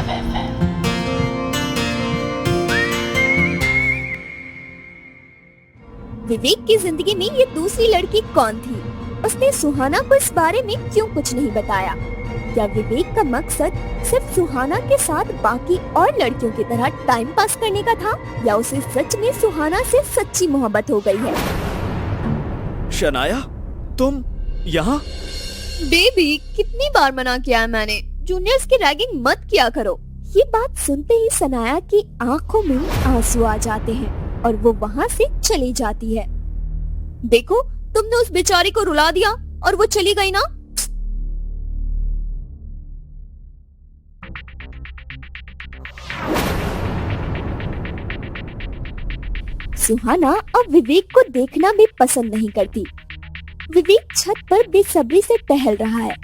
Love FM। विवेक की जिंदगी में ये दूसरी लड़की कौन थी? उसने सुहाना को इस बारे में क्यों कुछ नहीं बताया? क्या विवेक का मकसद सिर्फ सुहाना के साथ बाकी और लड़कियों की तरह टाइम पास करने का था, या उसे सच में सुहाना से सच्ची मोहब्बत हो गई है? शनाया, तुम यहाँ? बेबी, कितनी बार मना किया है मैंने, जूनियर्स की रैगिंग मत किया करो। ये बात सुनते ही सनाया की आंखों में आंसू आ जाते हैं और वो वहाँ से चली जाती है। देखो, तुमने उस बेचारी को रुला दिया और वो चली गई ना। सुहाना अब विवेक को देखना भी पसंद नहीं करती। विवेक छत पर बेसब्री से टहल रहा है।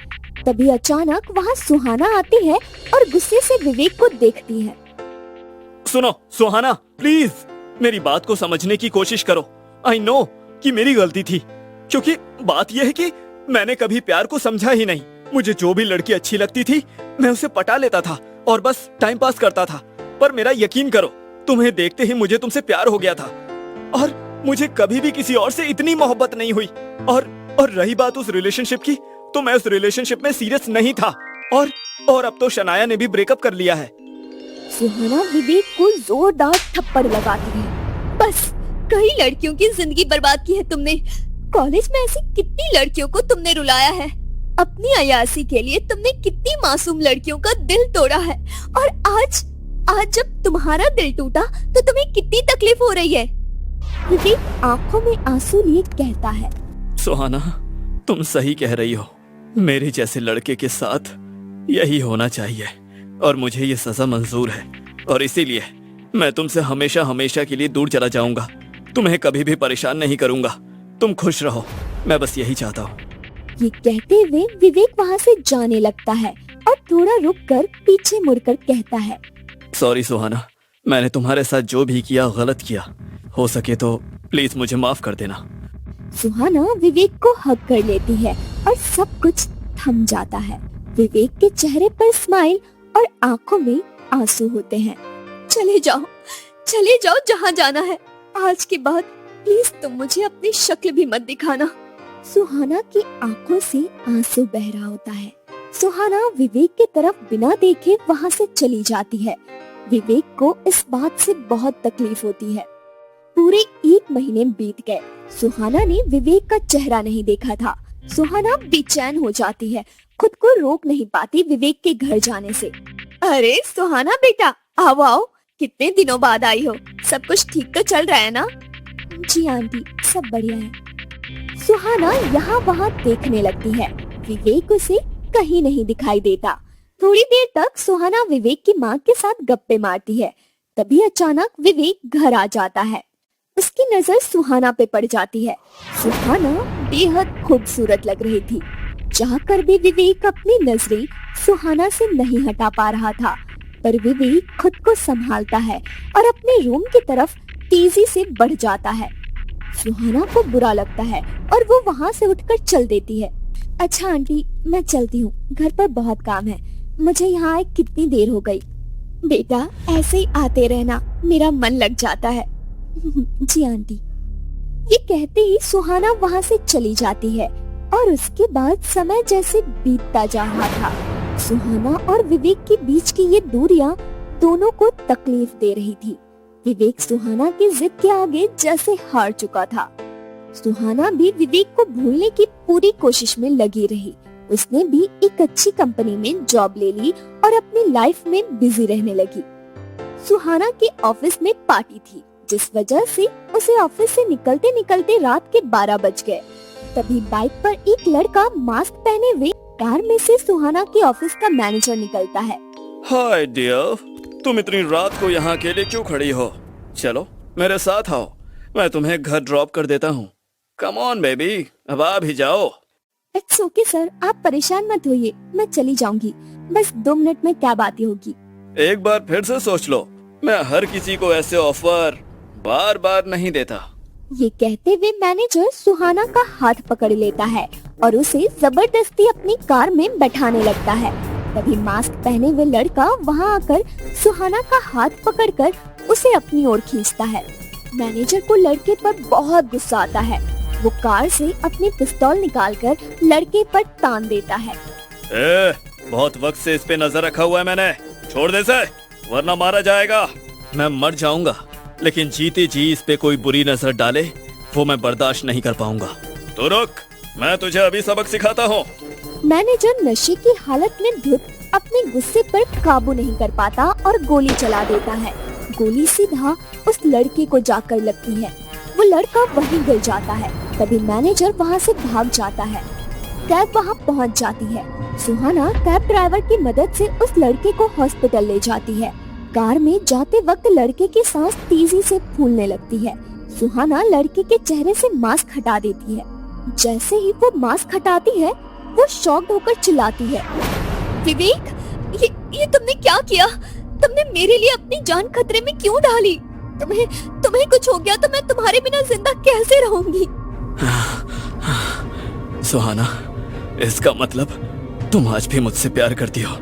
तभी अचानक वहाँ सुहाना आती है और गुस्से से विवेक को देखती है। सुनो सुहाना, प्लीज मेरी बात को समझने की कोशिश करो। आई नो कि मेरी गलती थी, क्योंकि बात यह है कि मैंने कभी प्यार को समझा ही नहीं। मुझे जो भी लड़की अच्छी लगती थी मैं उसे पटा लेता था और बस टाइम पास करता था। पर मेरा यकीन करो, तुम्हें देखते ही मुझे तुमसे प्यार हो गया था और मुझे कभी भी किसी और से इतनी मोहब्बत नहीं हुई। और रही बात उस रिलेशनशिप की, तो मैं उस रिलेशनशिप में सीरियस नहीं था और अब तो शनाया ने भी ब्रेकअप कर लिया है। सुहाना विवेक को जोरदार थप्पड़ लगाती है। बस, कई लड़कियों की जिंदगी बर्बाद की है तुमने। कॉलेज में ऐसी कितनी लड़कियों को तुमने रुलाया है। अपनी अयासी के लिए तुमने कितनी मासूम लड़कियों का दिल तोड़ा है। और आज जब तुम्हारा दिल टूटा तो तुम्हें कितनी तकलीफ हो रही है। विवेक आंखों में आंसू लिए कहता है, सुहाना, तुम सही कह रही हो। मेरे जैसे लड़के के साथ यही होना चाहिए और मुझे ये सजा मंजूर है, और इसीलिए मैं तुमसे हमेशा हमेशा के लिए दूर चला जाऊंगा। तुम्हें कभी भी परेशान नहीं करूंगा। तुम खुश रहो, मैं बस यही चाहता हूँ। ये कहते हुए विवेक वहाँ से जाने लगता है और थोड़ा रुककर पीछे मुड़कर कहता है, सॉरी सुहाना, मैंने तुम्हारे साथ जो भी किया गलत किया। हो सके तो प्लीज मुझे माफ कर देना। सुहाना विवेक को हग कर लेती है और सब कुछ थम जाता है। विवेक के चेहरे पर स्माइल और आंखों में आंसू होते हैं। चले जाओ जहाँ जाना है। आज के बाद प्लीज तुम मुझे अपनी शक्ल भी मत दिखाना। सुहाना की आंखों से आंसू बह रहा होता है। सुहाना विवेक की तरफ बिना देखे वहाँ से चली जाती है। विवेक को इस बात से बहुत तकलीफ होती है। पूरे 1 महीने बीत गए। सुहाना ने विवेक का चेहरा नहीं देखा था। सुहाना बेचैन हो जाती है, खुद को रोक नहीं पाती विवेक के घर जाने से। अरे सुहाना बेटा, आओ, कितने दिनों बाद आई हो। सब कुछ ठीक तो चल रहा है ना? जी आंटी, सब बढ़िया है। सुहाना यहाँ वहाँ देखने लगती है। विवेक उसे कहीं नहीं दिखाई देता। थोड़ी देर तक सुहाना विवेक की माँ के साथ गप्पे मारती है। तभी अचानक विवेक घर आ जाता है। उसकी नजर सुहाना पे पड़ जाती है। सुहाना बेहद खूबसूरत लग रही थी। चाहकर भी विवेक अपनी नजरें सुहाना से नहीं हटा पा रहा था। पर विवेक खुद को संभालता है और अपने रूम की तरफ तेजी से बढ़ जाता है। सुहाना को बुरा लगता है और वो वहाँ से उठकर चल देती है। अच्छा आंटी, मैं चलती हूँ, घर पर बहुत काम है। मुझे यहाँ आए कितनी देर हो गई। बेटा, ऐसे ही आते रहना, मेरा मन लग जाता है। जी आंटी। ये कहते ही सुहाना वहाँ से चली जाती है और उसके बाद समय जैसे बीतता जा रहा था। सुहाना और विवेक के बीच की ये दूरियां दोनों को तकलीफ दे रही थी। विवेक सुहाना की जिद के आगे जैसे हार चुका था। सुहाना भी विवेक को भूलने की पूरी कोशिश में लगी रही। उसने भी एक अच्छी कंपनी में जॉब ले ली और अपनी लाइफ में बिजी रहने लगी। सुहाना के ऑफिस में पार्टी थी, जिस वजह से उसे ऑफिस से निकलते निकलते रात के 12 बज गए। तभी बाइक पर एक लड़का मास्क पहने हुए कार में से सुहाना के ऑफिस का मैनेजर निकलता है। हाय डियर, तुम इतनी रात को यहाँ अकेले क्यों खड़ी हो? चलो मेरे साथ आओ, मैं तुम्हें घर ड्रॉप कर देता हूँ। कम ऑन बेबी, अब आ भी जाओ। इट्स ओके सर, आप परेशान मत होइए, मैं चली जाऊंगी। बस 2 मिनट में कैब आती होगी। एक बार फिर से सोच लो, मैं हर किसी को ऐसे ऑफर बार बार नहीं देता। ये कहते हुए मैनेजर सुहाना का हाथ पकड़ लेता है और उसे जबरदस्ती अपनी कार में बैठाने लगता है। तभी मास्क पहने हुए लड़का वहाँ आकर सुहाना का हाथ पकड़कर उसे अपनी ओर खींचता है। मैनेजर को लड़के पर बहुत गुस्सा आता है। वो कार से अपनी पिस्तौल निकालकर लड़के पर तान देता है। बहुत वक्त से इस पे नजर रखा हुआ है मैंने, छोड़ दे इसे, वरना मारा जाएगा। मैं मर जाऊंगा, लेकिन जीते जी इस पे कोई बुरी नजर डाले वो मैं बर्दाश्त नहीं कर पाऊंगा। तो रुक, मैं तुझे अभी सबक सिखाता हूँ। मैनेजर नशे की हालत में धुत अपने गुस्से पर काबू नहीं कर पाता और गोली चला देता है। गोली सीधा उस लड़के को जाकर लगती है। वो लड़का वहीं गिर जाता है। तभी मैनेजर वहाँ से भाग जाता है। कैब वहाँ पहुँच जाती है। सुहाना कैब ड्राइवर की मदद से उस लड़के को हॉस्पिटल ले जाती है। कार में जाते वक्त लड़के की सांस तेजी से फूलने लगती है। सुहाना लड़के के चेहरे से मास्क हटा देती है। जैसे ही वो मास्क हटाती है, वो शॉक्ड होकर चिल्लाती है, विवेक, ये तुमने क्या किया? तुमने मेरे लिए अपनी जान खतरे में क्यों डाली? तुम्हें कुछ हो गया तो मैं तुम्हारे बिना जिंदा कैसे रहूंगी? सुहाना, इसका मतलब तुम आज भी मुझसे प्यार करती हो?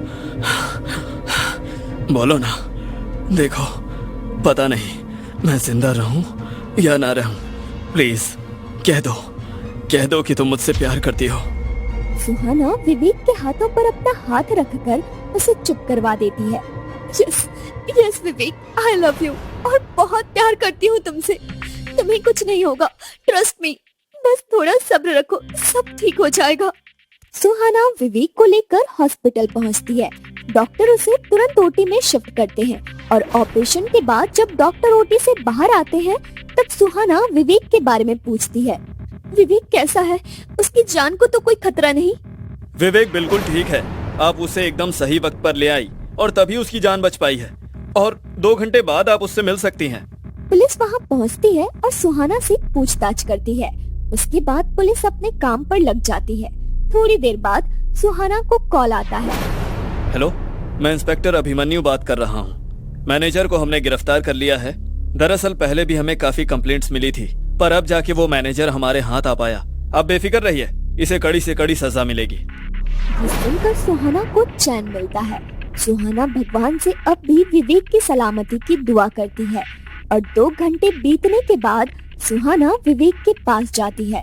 बोलो ना। देखो, पता नहीं मैं जिंदा रहूं या ना रहूं, प्लीज कह दो कि तुम मुझसे प्यार करती हो। सुहाना विवेक के हाथों पर अपना हाथ रखकर उसे चुप करवा देती है। Yes Vivek, I love you और बहुत प्यार करती हूँ तुमसे। तुम्हें कुछ नहीं होगा, ट्रस्ट मी, बस थोड़ा सब्र रखो, सब ठीक हो जाएगा। सुहाना विवेक को लेकर हॉस्पिटल पहुँचती है। डॉक्टर उसे तुरंत ओटी में शिफ्ट करते हैं और ऑपरेशन के बाद जब डॉक्टर ओटी से बाहर आते हैं तब सुहाना विवेक के बारे में पूछती है। विवेक कैसा है? उसकी जान को तो कोई खतरा नहीं? विवेक बिल्कुल ठीक है। आप उसे एकदम सही वक्त पर ले आई और तभी उसकी जान बच पाई है, और 2 घंटे बाद आप उससे मिल सकती हैं। पुलिस वहाँ पहुँचती है और सुहाना से पूछताछ करती है। उसके बाद पुलिस अपने काम पर लग जाती है। थोड़ी देर बाद सुहाना को कॉल आता है। हेलो, मैं इंस्पेक्टर अभिमन्यु बात कर रहा हूँ। मैनेजर को हमने गिरफ्तार कर लिया है। दरअसल पहले भी हमें काफी कंप्लेंट्स मिली थी, पर अब जाके वो मैनेजर हमारे हाथ आ पाया। आप बेफिक्र रहिए, इसे कड़ी से कड़ी सजा मिलेगी। ये सुनकर सुहाना को चैन मिलता है। सुहाना भगवान से अब भी विवेक की सलामती की दुआ करती है और 2 घंटे बीतने के बाद सुहाना विवेक के पास जाती है।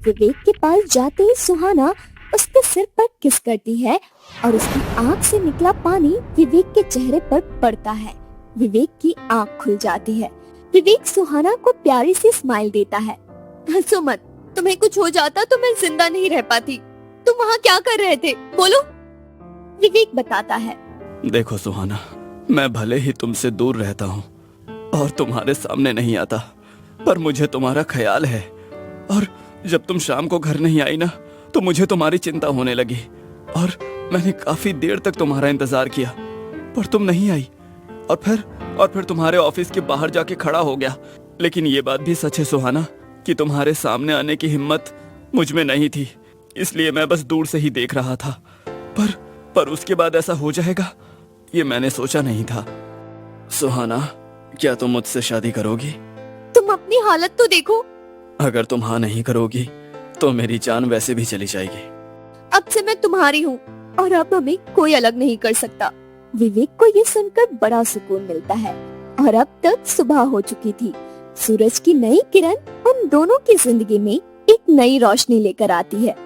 विवेक के पास जाते ही सुहाना उसके सिर पर किस करती है और उसकी आंख से निकला पानी विवेक के चेहरे पर पड़ता है। विवेक की आंख खुल जाती है। विवेक सुहाना को प्यारी सी स्माइल देता है। हंसो मत, तुम्हें कुछ हो जाता तो मैं जिंदा नहीं रह पाती। तुम वहाँ क्या कर रहे थे, बोलो? विवेक बताता है। देखो सुहाना, मैं भले ही तुमसे दूर रहता हूँ और तुम्हारे सामने नहीं आता, पर मुझे तुम्हारा ख्याल है। और जब तुम शाम को घर नहीं आई ना, तो मुझे तुम्हारी चिंता होने लगी और मैंने काफी देर तक तुम्हारा इंतजार किया, पर तुम नहीं आई। और फिर तुम्हारे ऑफिस के बाहर जाके खड़ा हो गया। लेकिन ये बात भी सच है सुहाना कि तुम्हारे सामने आने की हिम्मत मुझ में नहीं थी, इसलिए मैं बस दूर से ही देख रहा था। पर उसके बाद ऐसा हो जाएगा ये मैंने सोचा नहीं था। सुहाना, क्या तुम मुझसे शादी करोगी? तुम अपनी हालत तो देखो। अगर तुम हाँ नहीं करोगी तो मेरी जान वैसे भी चली जाएगी। अब से मैं तुम्हारी हूँ और अब हमें कोई अलग नहीं कर सकता। विवेक को ये सुनकर बड़ा सुकून मिलता है और अब तक सुबह हो चुकी थी। सूरज की नई किरण उन दोनों की जिंदगी में एक नई रोशनी लेकर आती है।